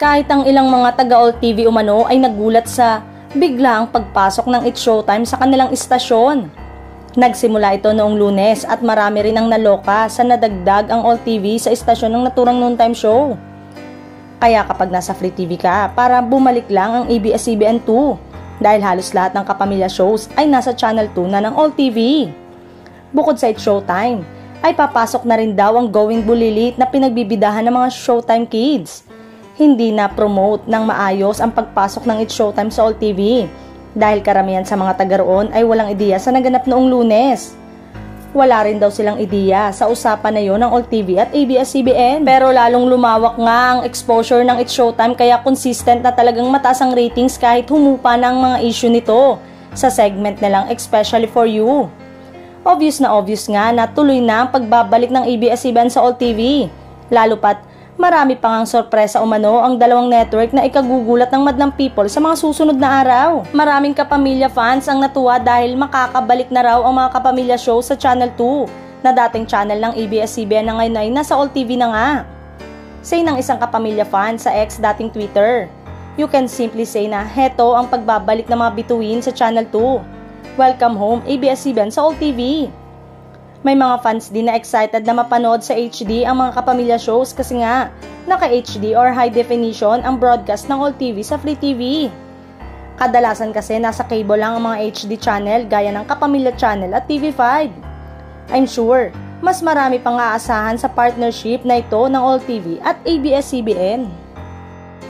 Kahit ang ilang mga taga-All TV umano ay nagulat sa biglaang pagpasok ng It's Showtime sa kanilang istasyon. Nagsimula ito noong Lunes at marami rin ang naloka sa nadagdag ang All TV sa istasyon ng naturang noontime show. Kaya kapag nasa Free TV ka, para bumalik lang ang ABS-CBN 2 dahil halos lahat ng kapamilya shows ay nasa Channel 2 na ng All TV. Bukod sa It's Showtime, ay papasok na rin daw ang Going Bulilit na pinagbibidahan ng mga Showtime kids. Hindi na promote ng maayos ang pagpasok ng It's Showtime sa All TV dahil karamihan sa mga taga roon ay walang ideya sa naganap noong Lunes. Wala rin daw silang ideya sa usapan na yon ng All TV at ABS-CBN. Pero lalong lumawak nga ang exposure ng It's Showtime kaya consistent na talagang mataas ang ratings kahit humupa ng mga issue nito sa segment nilang Especially For You. Obvious nga na tuloy na ang pagbabalik ng ABS-CBN sa All TV. Lalo pat marami pang ang sorpresa umano ang dalawang network na ikagugulat ng madlang people sa mga susunod na araw. Maraming kapamilya fans ang natuwa dahil makakabalik na raw ang mga kapamilya show sa Channel 2 na dating channel ng ABS-CBN na ngayon ay nasa All TV na nga. Say ng isang kapamilya fan sa ex dating Twitter, "You can simply say na heto ang pagbabalik ng mga bituin sa Channel 2. Welcome home ABS-CBN sa All TV." May mga fans din na excited na mapanood sa HD ang mga kapamilya shows kasi nga naka-HD or high definition ang broadcast ng All TV sa Free TV. Kadalasan kasi nasa cable lang ang mga HD channel gaya ng Kapamilya Channel at TV5. I'm sure mas marami pang aasahan sa partnership na ito ng All TV at ABS-CBN.